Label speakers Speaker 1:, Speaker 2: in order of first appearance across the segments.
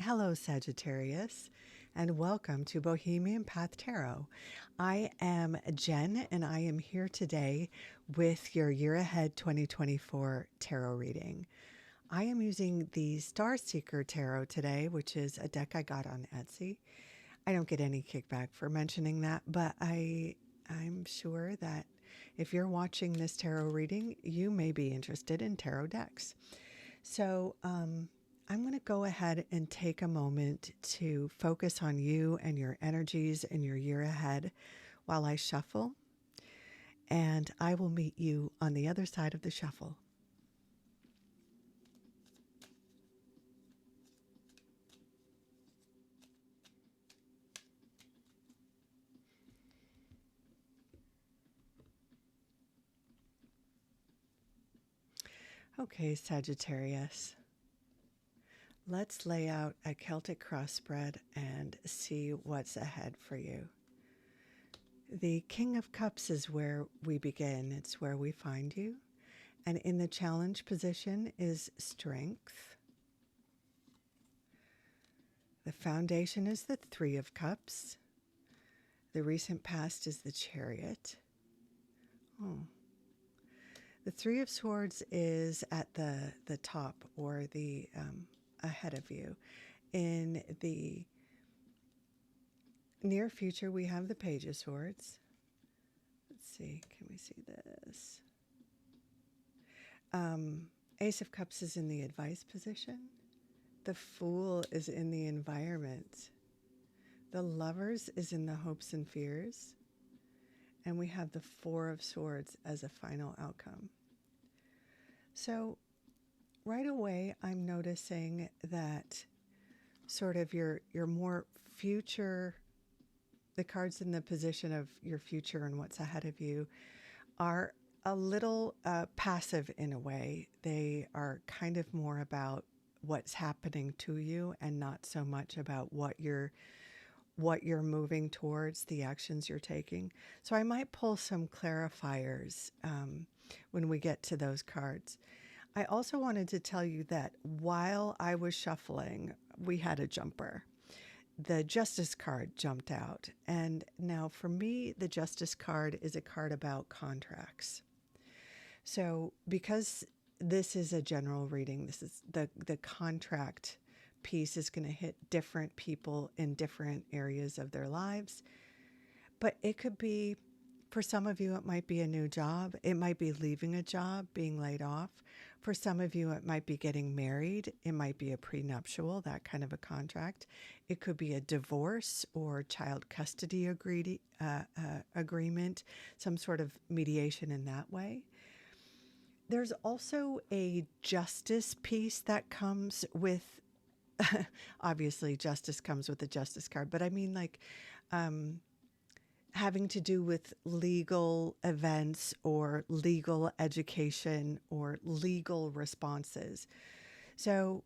Speaker 1: Hello, Sagittarius, and welcome to Bohemian Path Tarot. I am Jen, and I am here today with your Year Ahead 2024 tarot reading. I am using the Star Seeker Tarot today, which is a deck I got on Etsy. I don't get any kickback for mentioning that, but I'm sure that if you're watching this tarot reading, you may be interested in tarot decks. So, I'm going to go ahead and take a moment to focus on you and your energies and your year ahead while I shuffle, and I will meet you on the other side of the shuffle. Okay, Sagittarius, let's lay out a Celtic cross spread and see what's ahead for you. The King of Cups is where we begin. It's where we find you. And in the challenge position is strength. The foundation is the Three of Cups. The recent past is the Chariot. Oh. The Three of Swords is at the top, or the ahead of you. In the near future, we have the Page of Swords. Let's see, can we see this? Ace of Cups is in the advice position. The Fool is in the environment. The Lovers is in the hopes and fears. And we have the Four of Swords as a final outcome. So right away, I'm noticing that sort of your more future, the cards in the position of your future and what's ahead of you are a little passive in a way. They are kind of more about what's happening to you and not so much about what you're moving towards, the actions you're taking. So I might pull some clarifiers when we get to those cards. I also wanted to tell you that while I was shuffling, we had a jumper. The Justice card jumped out. And now for me, the Justice card is a card about contracts. So because this is a general reading, this is the contract piece is going to hit different people in different areas of their lives. But it could be, for some of you, it might be a new job. It might be leaving a job, being laid off. For some of you, it might be getting married. It might be a prenuptial, that kind of a contract. It could be a divorce or child custody agreement, some sort of mediation in that way. There's also a justice piece that comes with, obviously justice comes with the Justice card, but I mean like having to do with legal events or legal education or legal responses. So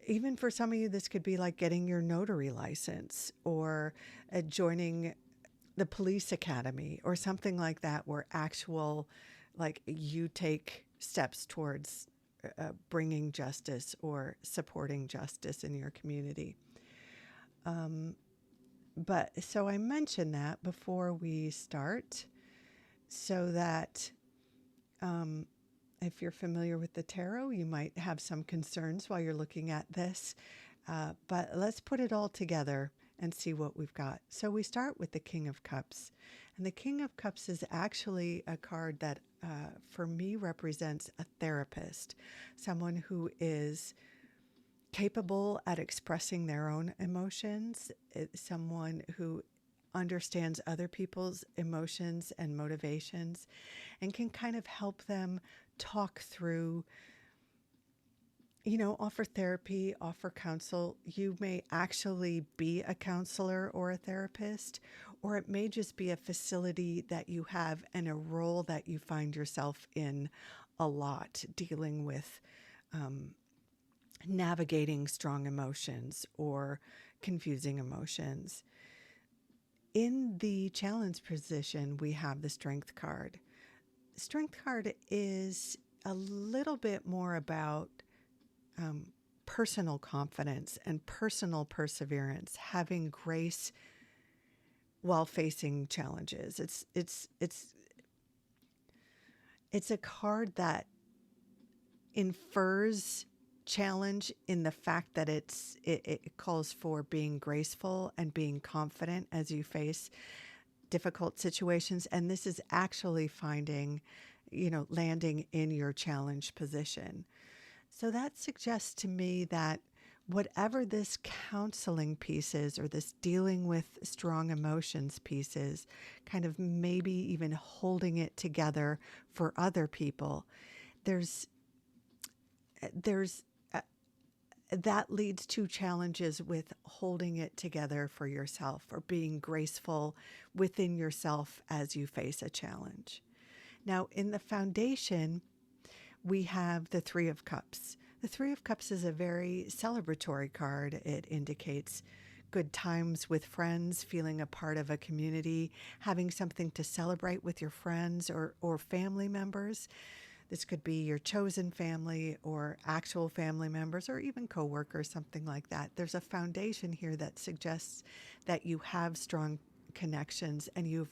Speaker 1: even for some of you, this could be like getting your notary license or joining the police academy or something like that, where actual, like, you take steps towards bringing justice or supporting justice in your community. But so I mentioned that before we start, so that if you're familiar with the tarot, you might have some concerns while you're looking at this. But let's put it all together and see what we've got. So we start with the King of Cups. And the King of Cups is actually a card that, for me, represents a therapist, someone who is capable at expressing their own emotions, someone who understands other people's emotions and motivations and can kind of help them talk through, offer therapy, offer counsel. You may actually be a counselor or a therapist, or it may just be a facility that you have and a role that you find yourself in a lot, dealing with navigating strong emotions or confusing emotions. In the challenge position, we have the Strength card. Strength card is a little bit more about personal confidence and personal perseverance, having grace while facing challenges. It's a card that infers challenge in the fact that it calls for being graceful and being confident as you face difficult situations. And this is actually finding, landing in your challenge position. So that suggests to me that whatever this counseling piece is, or this dealing with strong emotions piece is, kind of maybe even holding it together for other people, there's that leads to challenges with holding it together for yourself, or being graceful within yourself as you face a challenge. Now, in the foundation, we have the Three of Cups. The Three of Cups is a very celebratory card. It indicates good times with friends, feeling a part of a community, having something to celebrate with your friends or family members. This could be your chosen family or actual family members, or even coworkers, something like that. There's a foundation here that suggests that you have strong connections and you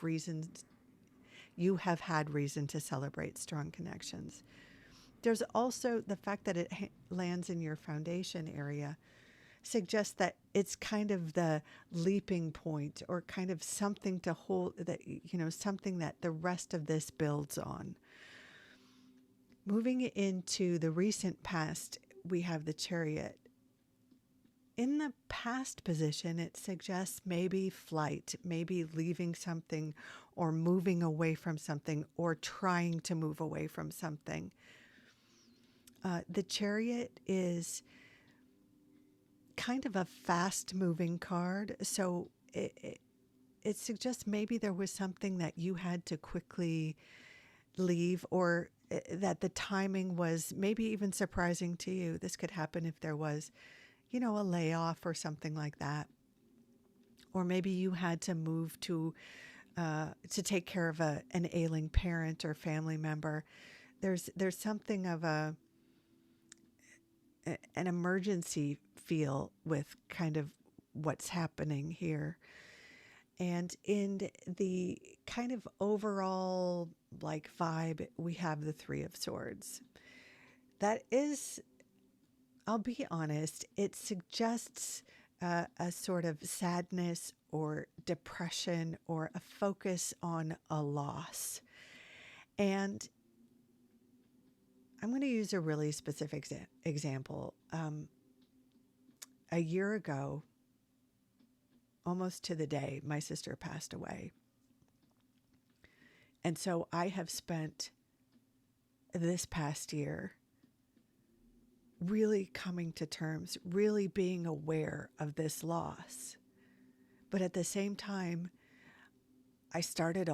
Speaker 1: have had reason to celebrate strong connections. There's also the fact that it lands in your foundation area suggests that it's kind of the leaping point, or kind of something to hold, that, something that the rest of this builds on. Moving into the recent past, we have the Chariot. In the past position, it suggests maybe flight, maybe leaving something, or moving away from something, or trying to move away from something. The Chariot is kind of a fast-moving card, so it suggests maybe there was something that you had to quickly leave, or that the timing was maybe even surprising to you. This could happen if there was, a layoff or something like that. Or maybe you had to move to take care of an ailing parent or family member. There's something of an emergency feel with kind of what's happening here. And in the kind of overall vibe, we have the Three of Swords. That is, I'll be honest, it suggests a sort of sadness or depression, or a focus on a loss. And I'm going to use a really specific example. A year ago, almost to the day, my sister passed away. And so I have spent this past year really coming to terms, really being aware of this loss. But at the same time, I started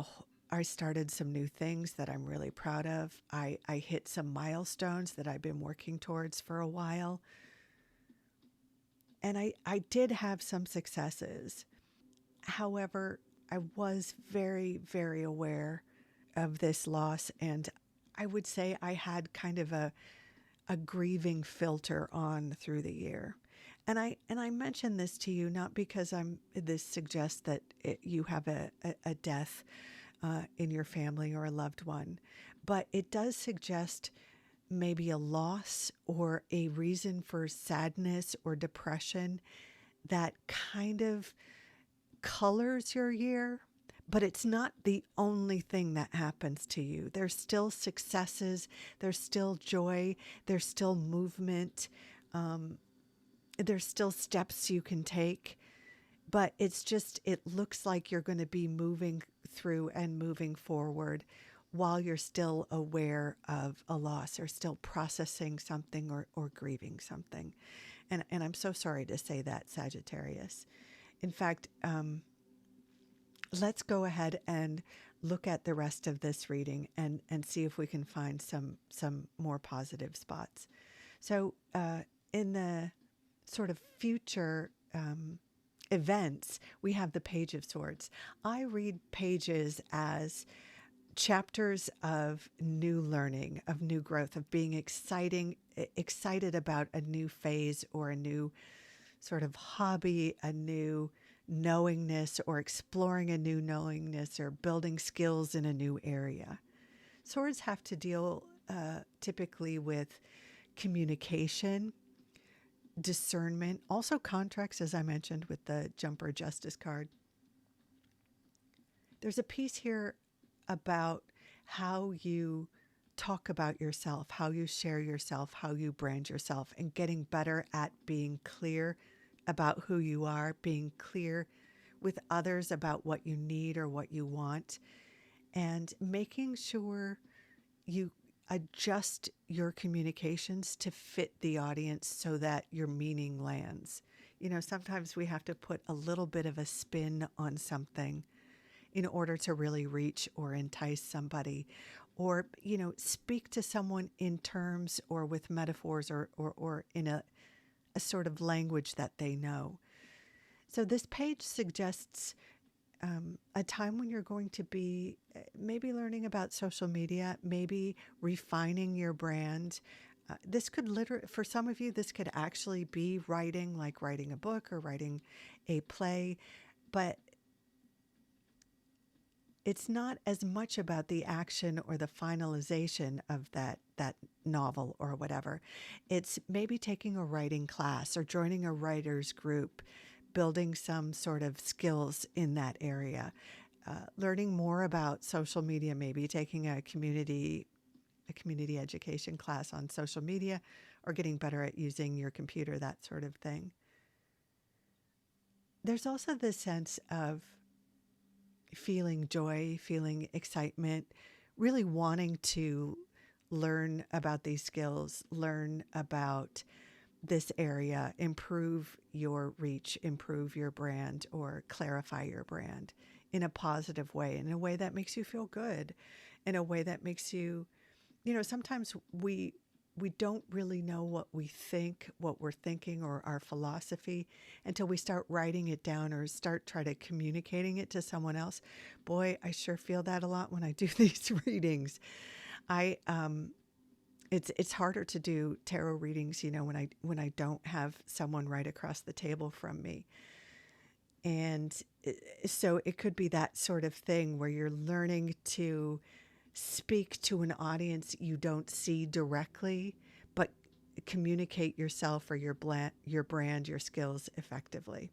Speaker 1: some new things that I'm really proud of. I hit some milestones that I've been working towards for a while. And I did have some successes. However, I was very, very aware of this loss, and I would say I had kind of a grieving filter on through the year. And I mention this to you not because this suggests that you have a death in your family or a loved one, but it does suggest maybe a loss or a reason for sadness or depression that kind of colors your year. But it's not the only thing that happens to you. There's still successes, there's still joy, there's still movement, there's still steps you can take. But it looks like you're going to be moving through and moving forward while you're still aware of a loss, or still processing something, or grieving something. And I'm so sorry to say that, Sagittarius. In fact, let's go ahead and look at the rest of this reading and see if we can find some more positive spots. So in the sort of future events, we have the Page of Swords. I read pages as chapters of new learning, of new growth, of being excited about a new phase or a new sort of hobby, a new knowingness, or exploring a new knowingness, or building skills in a new area. Swords have to deal typically with communication, discernment, also contracts, as I mentioned with the Jumper Justice card. There's a piece here about how you talk about yourself, how you share yourself, how you brand yourself, and getting better at being clear about who you are, being clear with others about what you need or what you want, and making sure you adjust your communications to fit the audience so that your meaning lands. You know, sometimes we have to put a little bit of a spin on something in order to really reach or entice somebody, or, you know, speak to someone in terms or with metaphors or in a sort of language that they know. So this page suggests a time when you're going to be maybe learning about social media, maybe refining your brand. This could literally, for some of you, this could actually be writing, like writing a book or writing a play, but it's not as much about the action or the finalization of that novel or whatever. It's maybe taking a writing class or joining a writer's group, building some sort of skills in that area, learning more about social media, maybe taking a community education class on social media, or getting better at using your computer, that sort of thing. There's also the sense of feeling joy, feeling excitement, really wanting to learn about these skills, learn about this area, improve your reach, improve your brand, or clarify your brand in a positive way, in a way that makes you feel good, in a way that makes you, you know, sometimes we don't really know what we think, what we're thinking, or our philosophy until we start writing it down or start trying to communicating it to someone else. Boy, I sure feel that a lot when I do these readings. It's harder to do tarot readings, you know, when I don't have someone right across the table from me. And so it could be that sort of thing where you're learning to speak to an audience you don't see directly, but communicate yourself or your brand, your skills effectively.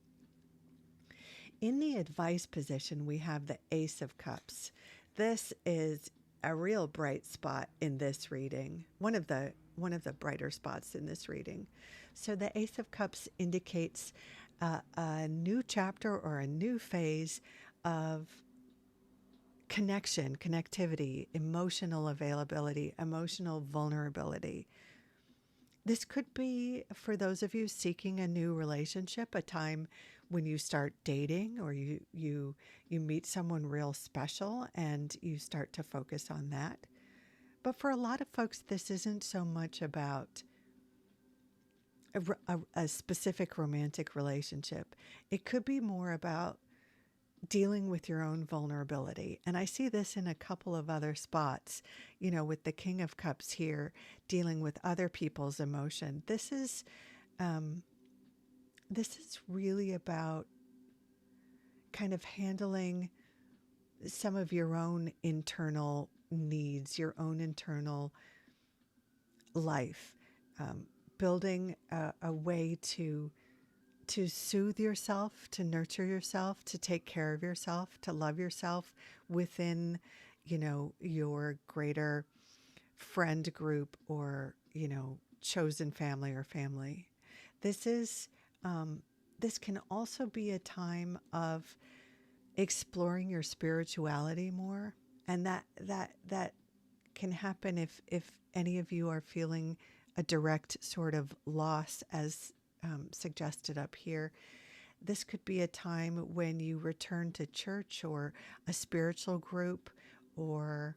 Speaker 1: In the advice position, we have the Ace of Cups. This is a real bright spot in this reading, one of the brighter spots in this reading. So the Ace of Cups indicates a new chapter or a new phase of connection, connectivity, emotional availability, emotional vulnerability. This could be for those of you seeking a new relationship, a time when you start dating or you meet someone real special and you start to focus on that. But for a lot of folks, this isn't so much about a specific romantic relationship. It could be more about dealing with your own vulnerability. And I see this in a couple of other spots, you know, with the King of Cups here, dealing with other people's emotion. This is really about kind of handling some of your own internal needs, your own internal life, building a way to soothe yourself, to nurture yourself, to take care of yourself, to love yourself within, you know, your greater friend group or, you know, chosen family or family. This can also be a time of exploring your spirituality more. And that can happen if any of you are feeling a direct sort of loss, as suggested up here. This could be a time when you return to church or a spiritual group, or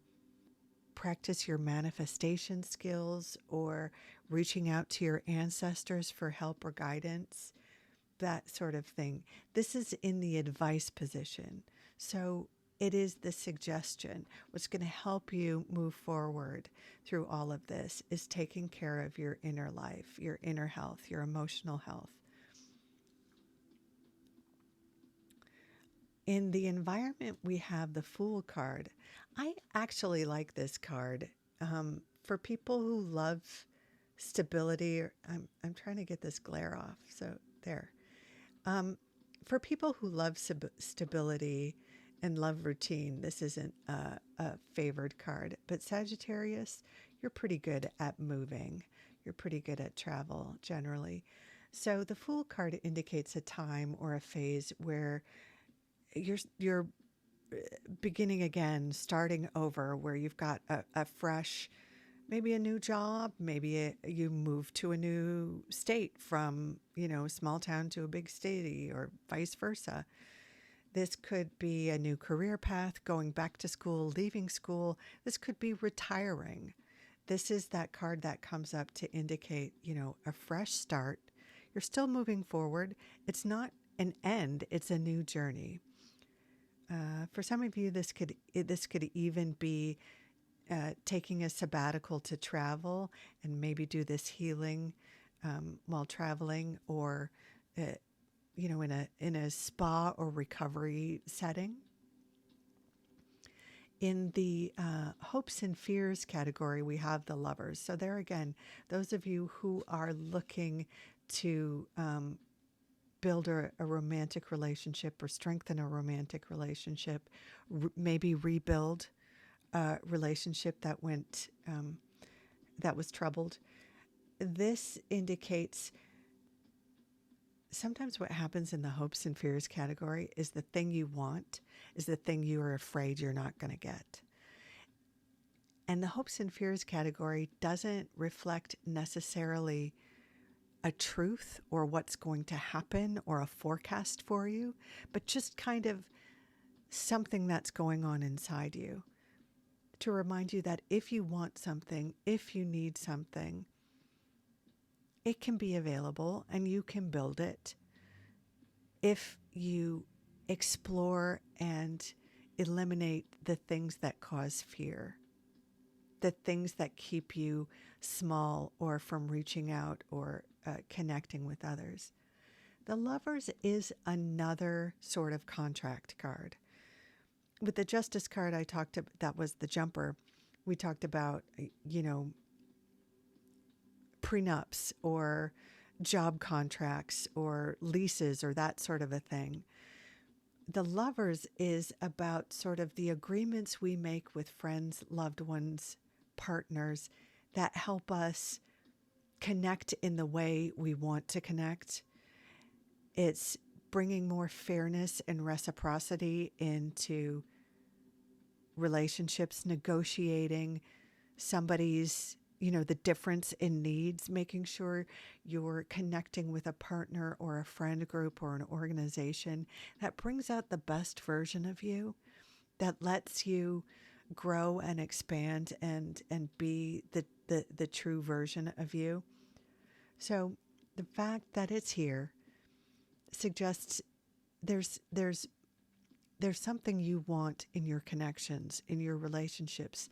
Speaker 1: practice your manifestation skills, or reaching out to your ancestors for help or guidance, that sort of thing. This is in the advice position. So it is the suggestion. What's going to help you move forward through all of this is taking care of your inner life, your inner health, your emotional health. In the environment, we have the Fool card. I actually like this card. For people who love stability, I'm trying to get this glare off. So there. For people who love stability and love routine, this isn't a favored card. But Sagittarius, you're pretty good at moving. You're pretty good at travel generally. So the Fool card indicates a time or a phase where you're beginning again, starting over, where you've got a fresh, maybe a new job, maybe you move to a new state from, small town to a big city or vice versa. This could be a new career path, going back to school, leaving school. This could be retiring. This is that card that comes up to indicate, a fresh start. You're still moving forward. It's not an end, it's a new journey. For some of you, this could even be taking a sabbatical to travel and maybe do this healing while traveling, or in a spa or recovery setting. In the hopes and fears category, we have the Lovers. So there again, those of you who are looking to build a romantic relationship or strengthen a romantic relationship, maybe rebuild a relationship that was troubled. This indicates sometimes what happens in the hopes and fears category is the thing you want is the thing you are afraid you're not going to get. And the hopes and fears category doesn't reflect necessarily a truth or what's going to happen or a forecast for you, but just kind of something that's going on inside you to remind you that if you want something, if you need something, it can be available and you can build it if you explore and eliminate the things that cause fear, the things that keep you small or from reaching out or connecting with others. The Lovers is another sort of contract card. With the Justice card that was the jumper, we talked about, prenups or job contracts or leases or that sort of a thing. The Lovers is about sort of the agreements we make with friends, loved ones, partners that help us connect in the way we want to connect. It's bringing more fairness and reciprocity into relationships, negotiating somebody's, the difference in needs, making sure you're connecting with a partner or a friend group or an organization that brings out the best version of you, that lets you grow and expand and be the true version of you. So the fact that it's here suggests there's something you want in your connections, in your relationships,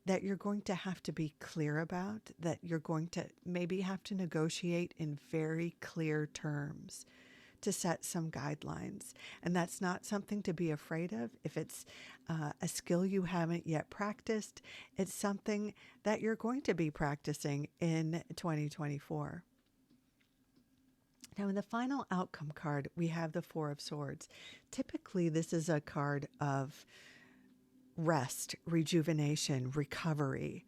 Speaker 1: that you're going to have to be clear about, that you're going to maybe have to negotiate in very clear terms to set some guidelines. And that's not something to be afraid of. If it's a skill you haven't yet practiced, it's something that you're going to be practicing in 2024. Now, in the final outcome card, we have the Four of Swords. Typically, this is a card of rest, rejuvenation, recovery,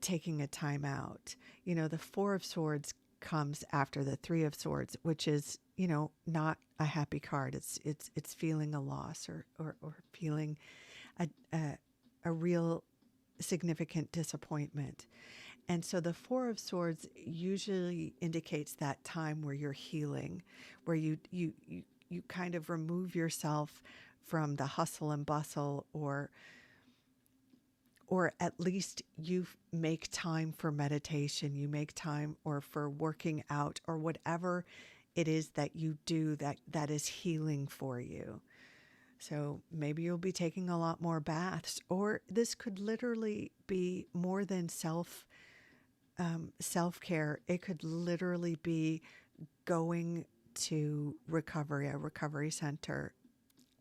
Speaker 1: taking a time out. The Four of Swords comes after the Three of Swords, which is, not a happy card. It's feeling a loss or feeling a real significant disappointment. And so the Four of Swords usually indicates that time where you're healing, where you kind of remove yourself from the hustle and bustle, or at least you make time for meditation, you make time or for working out or whatever it is that you do that is healing for you. So maybe you'll be taking a lot more baths, or this could literally be more than self-care. It could literally be going to a recovery center.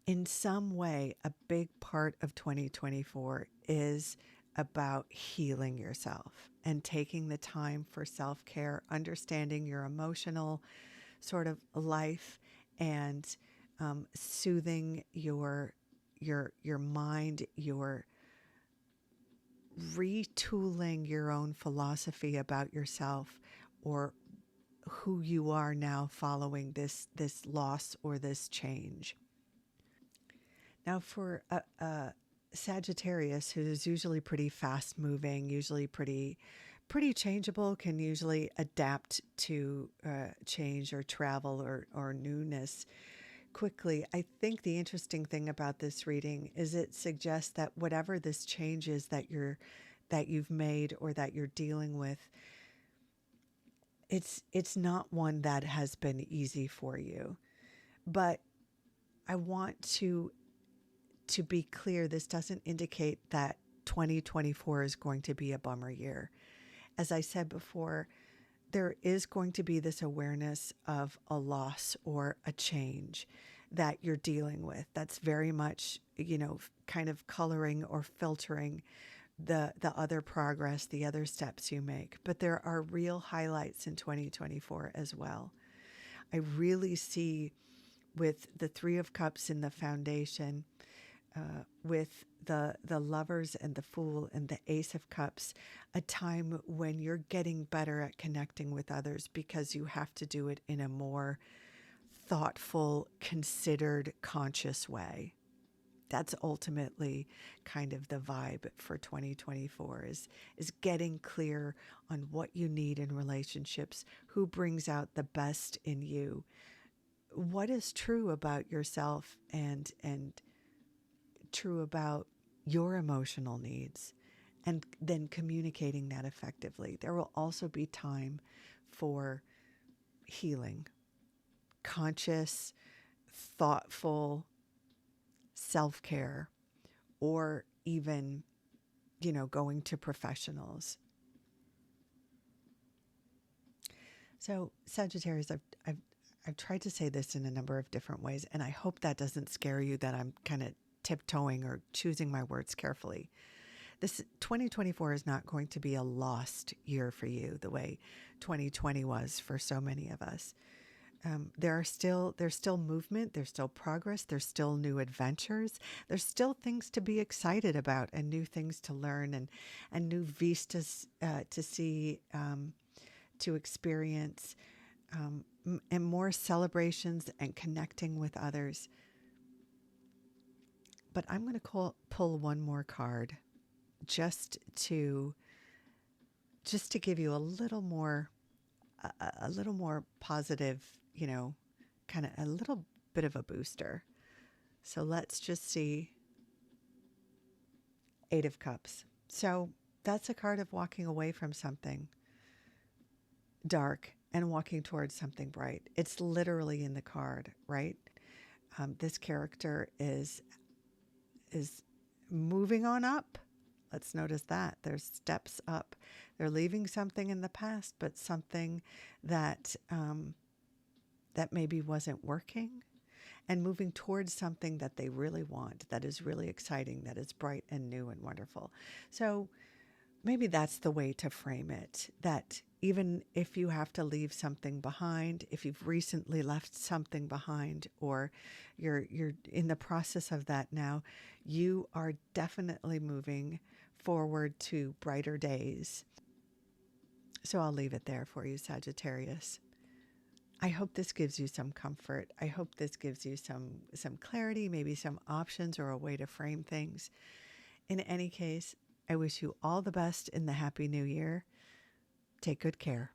Speaker 1: In some way, a big part of 2024 is about healing yourself and taking the time for self-care, understanding your emotional sort of life, and soothing your mind, your retooling your own philosophy about yourself, or who you are now following this loss or this change. Now, for a Sagittarius, who's usually pretty fast moving, usually pretty changeable, can usually adapt to change or travel or newness quickly. I think the interesting thing about this reading is it suggests that whatever this change is that you've made or that you're dealing with, it's not one that has been easy for you. But I want to be clear, this doesn't indicate that 2024 is going to be a bummer year. As I said before, there is going to be this awareness of a loss or a change that you're dealing with. That's very much, kind of coloring or filtering the other progress, the other steps you make. But there are real highlights in 2024 as well. I really see, with the Three of Cups in the foundation, with the Lovers and the Fool and the Ace of Cups, a time when you're getting better at connecting with others because you have to do it in a more thoughtful, considered, conscious way. That's ultimately kind of the vibe for 2024, is getting clear on what you need in relationships, who brings out the best in you, what is true about yourself and true about your emotional needs, and then communicating that effectively. There will also be time for healing, conscious, thoughtful self-care, or even, going to professionals. So Sagittarius, I've tried to say this in a number of different ways, and I hope that doesn't scare you, that I'm kind of tiptoeing or choosing my words carefully. This 2024 is not going to be a lost year for you the way 2020 was for so many of us. There's still movement, there's still progress, there's still new adventures, there's still things to be excited about, and new things to learn, and new vistas to see, to experience, and more celebrations and connecting with others. But I'm going to pull one more card just to give you a little more positive, kind of a little bit of a booster. So let's just see. Eight of Cups. So that's a card of walking away from something dark and walking towards something bright. It's literally in the card, right? This character is moving on up. Let's notice that there's steps up. They're leaving something in the past, but something that that maybe wasn't working, and moving towards something that they really want, that is really exciting, that is bright and new and wonderful. So maybe that's the way to frame it, that even if you have to leave something behind, if you've recently left something behind, or you're in the process of that now, you are definitely moving forward to brighter days. So I'll leave it there for you, Sagittarius. I hope this gives you some comfort. I hope this gives you some clarity, maybe some options or a way to frame things. In any case, I wish you all the best in the happy new year. Take good care.